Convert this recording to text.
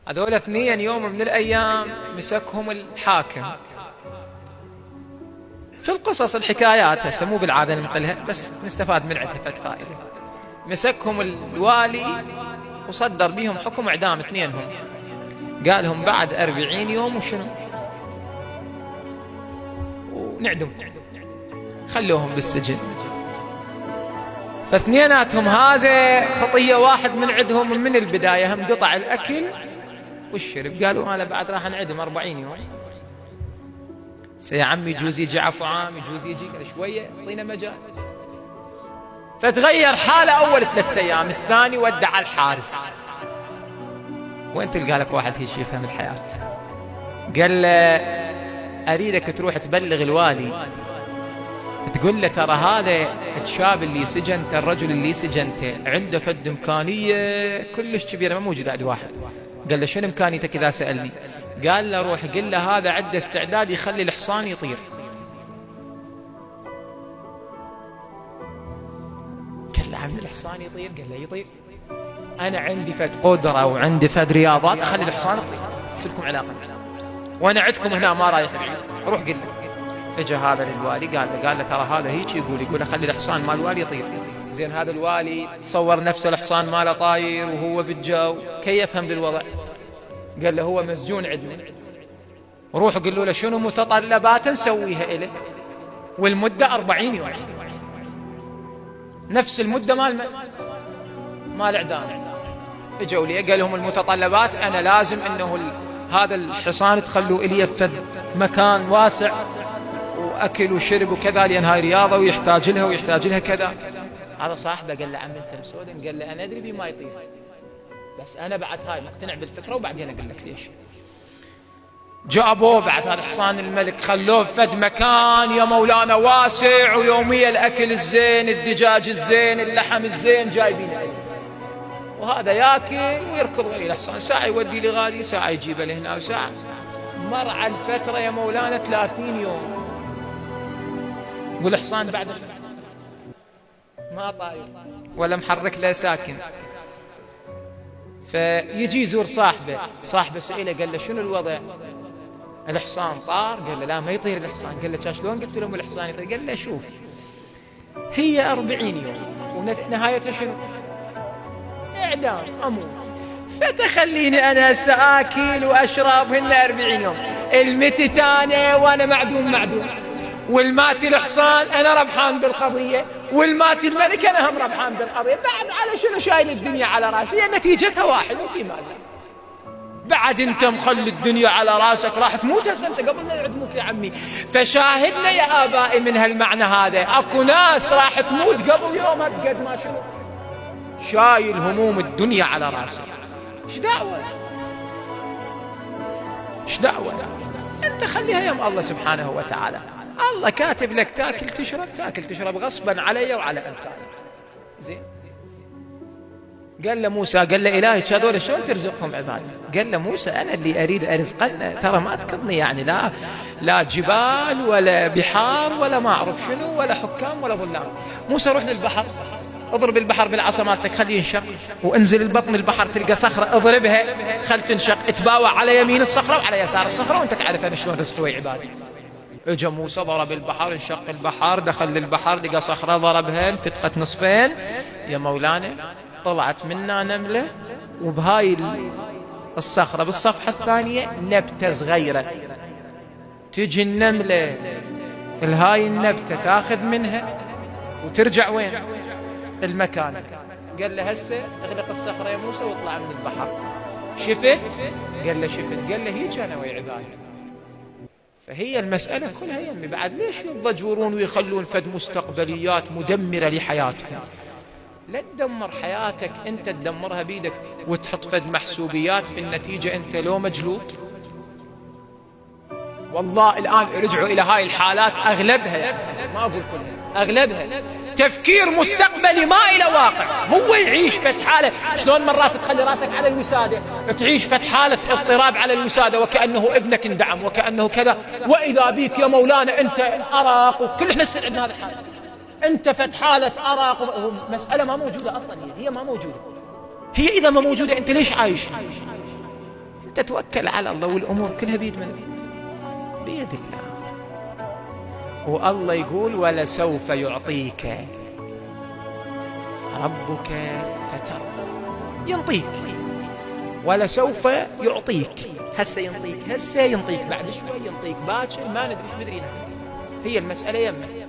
هذول اثنين يوم من الأيام مسكهم الحاكم. في القصص الحكايات هسه مو بالعادة ننقلها، بس نستفاد من عندها فد فائدة. مسكهم الوالي وصدر بيهم حكم إعدام اثنينهم، قالهم بعد 40 يوم وشنو ونعدم، خلوهم بالسجن. فاثنيناتهم هذا خطية واحد من عندهم من البداية، هم قطع الأكل والشرب. قالوا أنا بعد راح نعدم 40 يوم. يا عمي يجوز يجي عفو عام، يجوز يجي شوية، اعطينا مجال. فتغير حاله أول 3 أيام، الثاني ودع الحارس. وين تلقى لك واحد هيك يفهم الحياة؟ قال له أريدك تروح تبلغ الوالي، تقول له ترى هذا الشاب اللي سجنته، الرجل اللي سجنته عنده فد إمكانية كلش كبيرة ما موجودة عند واحد. قال له شنو إمكانيتك إذا سألني؟ قال له روح قل له هذا عنده استعداد يخلي الحصان يطير. قال له عمي الحصان يطير؟ قال له يطير. أنا عندي فد قدرة وعندي فد رياضات أخلي الحصان يطير، شو لكم علاقة؟ وأنا عندكم هنا ما رايح بعيد، روح قل له. اجى هذا للوالي قال له ترى هذا هيك يقول خلي الحصان مال الوالي يطير. زين هذا الوالي تصور نفسه الحصان ماله طاير وهو بالجو، كيف يفهم بالوضع؟ قال له هو مسجون عندنا، روح قلوا له شنو متطلبات نسويها إله، والمدة 40 يوم، نفس المدة مال إعدام. اجوا لي قال لهم المتطلبات أنا لازم إنه هذا الحصان تخلوا إلي في مكان واسع وأكل وشرب وكذا، لأن هاي رياضة ويحتاج لها كذا. هذا صاحبه قال له عم أنت مسودن؟ قال له أنا أدري بما يطير، بس أنا بعد هاي مقتنع بالفكرة وبعدين أقول لك ليش. جابوه بعد هذا حصان الملك، خلوه فد مكان يا مولانا واسع، ويوميا الأكل الزين، الدجاج الزين، اللحم الزين جايبينه، وهذا ياكل ويركض ويا الحصان، ساعة يودي لغالي، ساعة يجيبه لهنا، وساعة. مر على الفترة يا مولانا 30 يوم، والحصان بعد ما طاير ولا محرك له ساكن. فيجي يزور صاحبه سئله قال له شنو الوضع؟ الحصان طار؟ قال له لا ما يطير الحصان. قال له شلون قلت لهم الحصان يطير؟ قال له شوف هي 40 يوم ونهايتها شنو؟ إعدام، أموت. فتخليني أنا سآكل وأشرب هن 40 يوم، المتتانة وأنا معدوم، والمات الحصان أنا ربحان بالقضية، والمات الملك أنا هم ربحان بالقضية. بعد على شنو شايل الدنيا على راسي؟ هي نتيجتها واحد وفي ماذا؟ بعد أنت مخلي الدنيا على راسك، راح تموت هسه أنت قبل ما يعدموك يا عمي. فشاهدنا يا آبائي من هالمعنى هذا، أكو ناس راح تموت قبل يومها بقد ما شنو شايل هموم الدنيا على راسك. ايش دعوة؟ انت خليها يم الله سبحانه وتعالى. الله كاتب لك تاكل تشرب غصبا علي وعلى امثالي. زين قال له موسى، قال له إلهي هذول شلون ترزقهم عبادي؟ قال له موسى أنا اللي أريد أرزقنا، ترى ما تقضني يعني لا جبال ولا بحار ولا ما أعرف شنو ولا حكام ولا ظلام. موسى روح للبحر، اضرب البحر بالعصا مالتك خليه ينشق، وانزل البطن البحر تلقى صخرة اضربها خل تنشق، اتباوع على يمين الصخرة وعلى يسار الصخرة وانت تعرف انا شلون رزقي عبادي. اجا موسى ضرب البحر، انشق البحر، دخل للبحر لقى صخرة ضربها انفتقت نصفين. يا مولانا طلعت منا نملة، وبهاي الصخرة بالصفحة الثانية نبتة صغيرة، تجي النملة الهاي النبتة تاخذ منها وترجع وين؟ المكان. قال له هسه اغلق الصخرة يا موسى واطلع من البحر. شفت؟ قال له شفت. قال له هيك انا وعبادي. فهي المسألة كلها يمي بعد ليش يضجرون ويخلون فد مستقبليات مدمرة لحياتهم؟ لا تدمر حياتك انت، تدمرها بيدك وتحط فد محسوبيات في النتيجة انت لو مجلوط. والله الآن رجعوا إلى هاي الحالات أغلبها، ما أقول كلها، أغلبها تفكير مستقبلي ما إلى واقع. هو يعيش فد حالة، شلون مرات تخلي راسك على الوسادة، تعيش فد حالة اضطراب على الوسادة وكأنه ابنك اندعم وكأنه كذا، وإذا بيك يا مولانا أنت أراق، وكل احنا نسأل عندنا هذا الحالة، أنت فد حالة أراق. مسألة ما موجودة أصلا، هي ما موجودة. هي إذا ما موجودة أنت ليش عايش؟ أنت توكل على الله والأمور كلها بيد من؟ بيد الله. والله يقول ولسوف يعطيك ربك فترضى. ينطيك، ولسوف يعطيك. هسه ينطيك، هسه ينطيك، بعد شوي ينطيك، باكر ما ندري ايش مدري. هي المسألة يمه.